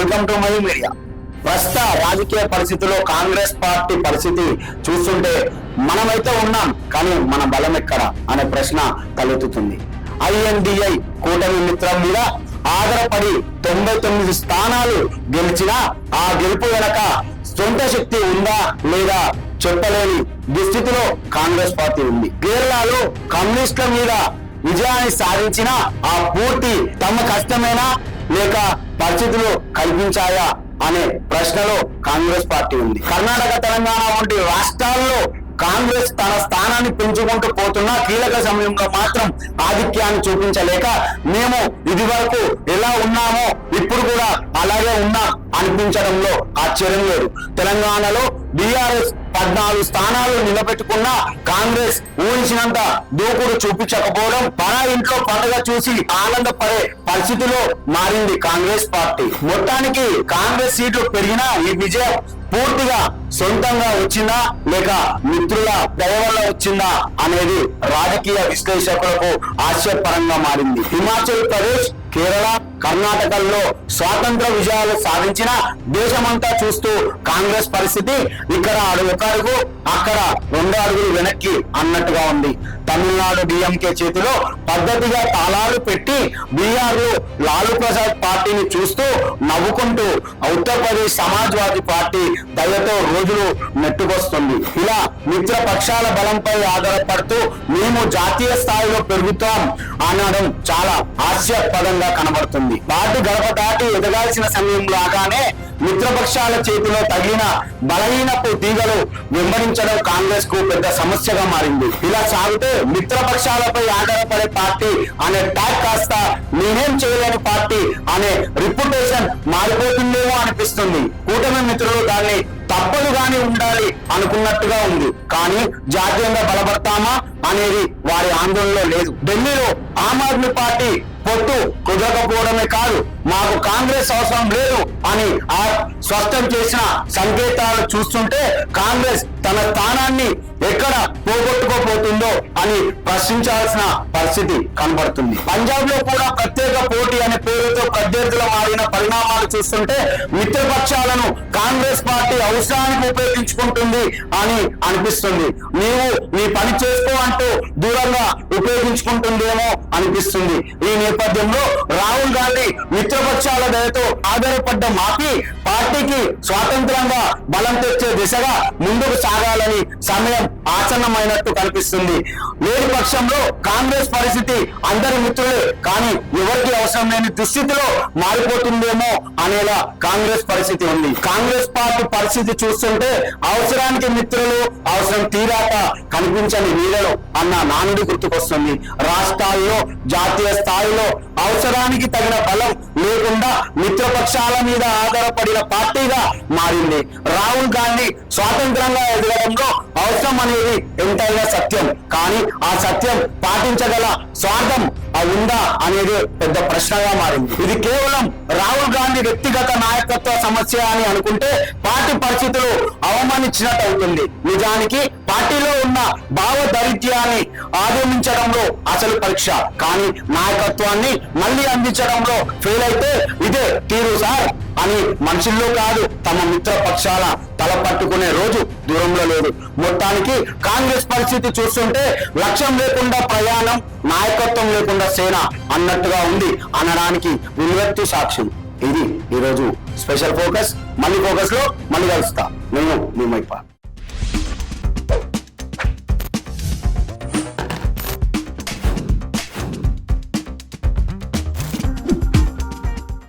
Welcome to my media. ప్రస్తుత రాజకీయ పరిస్థితుల్లో కాంగ్రెస్ పార్టీ పరిస్థితి చూస్తుంటే మనమైతే ఉన్నాం, కానీ మన బలం ఎక్కడ అనే ప్రశ్న తలెత్తుతుంది. INDI కూటమి మిత్రం మీద ఆధారపడి 99 స్థానాలు గెలిచిన ఆ గెలుపు వెనక సొంత శక్తి ఉందా లేదా చెప్పలేని దుస్థితిలో కాంగ్రెస్ పార్టీ ఉంది. కేరళలో కమ్యూనిస్టుల మీద విజయాన్ని సాధించిన ఆ పూర్తి తమ కష్టమేనా లేక పరిస్థితులు కల్పించాయా అనే ప్రశ్నలో కాంగ్రెస్ పార్టీ ఉంది. కర్ణాటక, తెలంగాణ వంటి రాష్ట్రాల్లో కాంగ్రెస్ తన స్థానాన్ని పెంచుకుంటూ పోతున్న కీలక సమయంలో మాత్రం ఆధిక్యాన్ని చూపించలేక మేము ఇది వరకు ఎలా ఉన్నామో ఇప్పుడు కూడా అలాగే ఉన్నాం అనిపించడంలో ఆశ్చర్యం లేదు. తెలంగాణలో BRS 14 స్థానాలు నిలబెట్టుకున్న కాంగ్రెస్ ఊహించినంత దూకుడు చూపించకపోవడం, మన ఇంట్లో పండుగ చూసి ఆనందపడే పరిస్థితిలో మారింది కాంగ్రెస్ పార్టీ. మొత్తానికి కాంగ్రెస్ సీట్లు పెరిగినా ఈ విజయం పూర్తిగా సొంతంగా వచ్చిందా లేక మిత్రుల దయ వల్ల వచ్చిందా అనేది రాజకీయ విశ్లేషకులకు ఆశ్చర్యపరంగా మారింది. హిమాచల్ ప్రదేశ్, కేరళ, కర్ణాటకల్లో స్వాతంత్ర విజయాలు సాధించిన దేశమంతా చూస్తూ కాంగ్రెస్ పరిస్థితి ఇక్కడ ఒక అడుగు అక్కడ 2 అడుగులు వెనక్కి అన్నట్టుగా ఉంది. తమిళనాడు DMK చేతిలో పద్ధతిగా తాళాలు పెట్టి బీహార్ లో లాలూ ప్రసాద్ పార్టీని చూస్తూ నవ్వుకుంటూ ఉత్తరప్రదేశ్ సమాజ్వాదీ పార్టీ దయతో రోజులు నెట్టుకొస్తుంది. ఇలా మిత్ర పక్షాల బలంపై ఆధారపడుతూ మేము జాతీయ స్థాయిలో పెరుగుతాం అనడం చాలా హాస్యాస్పదంగా కనబడుతుంది. పార్టీ గడప దాటి ఎదగాల్సిన సమయం లాగానే మిత్రపక్షాల చేతిలో తగిలిన బలహీనపు తీగలు వెంబడించడం కాంగ్రెస్ కు పెద్ద సమస్యగా మారింది. ఇలా సాగితే మిత్రపక్షాలపై ఆధారపడే పార్టీ అనే ట్యాగ్ కాస్త నేనేం చేయలేని పార్టీ అనే రిప్యుటేషన్ మారిపోతుందేమో అనిపిస్తుంది. కూటమి మిత్రులు దాన్ని తప్పదుగాని ఉండాలి అనుకున్నట్టుగా ఉంది, కానీ జాతీయంగా బలపడతామా అనేది వారి ఆందోళనలో లేదు. ఢిల్లీలో ఆమ్ ఆద్మీ పార్టీ పొత్తు కుదరకపోవడమే కాదు, మాకు కాంగ్రెస్ అవసరం లేదు అని స్పష్టం చేసిన సంకేతాలు చూస్తుంటే కాంగ్రెస్ తన స్థానాన్ని ఎక్కడ పోగొట్టుకోపోతుందో అని ప్రశ్నించాల్సిన పరిస్థితి కనబడుతుంది. పంజాబ్ లో కూడా ప్రత్యేక పోటీ అనే పేరుతో ప్రత్యర్థులు మారిన పరిణామాలు చూస్తుంటే మిత్రపక్షాలను కాంగ్రెస్ పార్టీ అవసరానికి ఉపయోగించుకుంటుంది అని అనిపిస్తుంది. నీవు నీ పని చేసుకో అంటూ దూరంగా ఉపయోగించుకుంటుందేమో అనిపిస్తుంది. ఈ నేపథ్యంలో రాహుల్ గాంధీ మిత్రపక్షాల దయతో ఆధారపడ్డ మాపి పార్టీకి స్వాతంత్రంగా బలం తెచ్చే దిశగా ముందుకు సాగాలని సమయం ఆసన్నమైనట్టు కనిపిస్తుంది. లేని పక్షంలో కాంగ్రెస్ పరిస్థితి అందరి మిత్రులే కానీ ఎవరికి అవసరం లేని దుస్థితిలో మారిపోతుందేమో అనేలా కాంగ్రెస్ పరిస్థితి ఉంది. కాంగ్రెస్ పార్టీ పరిస్థితి చూస్తుంటే అవసరానికి మిత్రులు, అవసరం తీరాక కనిపించని నీడలు అన్న నానుడి గుర్తుకొస్తుంది. రాష్ట్రాల్లో, జాతీయ స్థాయిలో అవసరానికి తగిన బలం లేకుండా మిత్రపక్షాల మీద ఆధారపడిన పార్టీగా మారింది. రాహుల్ గాంధీ స్వాతంత్రంగా ఎదగడంలో అవసరం అనేది ఎంతైనా సత్యం, కానీ ఆ సత్యం పాటించగల స్వార్థం ఉందా అనేది పెద్ద ప్రశ్నగా మారింది. ఇది కేవలం రాహుల్ గాంధీ వ్యక్తిగత నాయకత్వ సమస్య అని అనుకుంటే పార్టీ పరిస్థితులు అవమానించినట్టు అవుతుంది. నిజానికి పార్టీలో ఉన్న భావదైర్యాన్ని ఆదరించడంలో అసలు పరీక్ష, కానీ నాయకత్వాన్ని మళ్ళీ అందించడంలో ఫెయిల్ అయితే ఇదే తీరు సార్ అని మనుషుల్లో కాదు తమ మిత్ర పక్షాల తల పట్టుకునే రోజు దూరంలో లేదు. మొత్తానికి కాంగ్రెస్ పరిస్థితి చూస్తుంటే లక్ష్యం లేకుండా ప్రయాణం, నాయకత్వం లేకుండా సేన అన్నట్టుగా ఉంది అనడానికి నిలువెత్తు సాక్షి. ఇది ఈరోజు స్పెషల్ ఫోకస్. మళ్ళీ ఫోకస్ లో మళ్ళీ కలుస్తా. నేను మీ మైపా.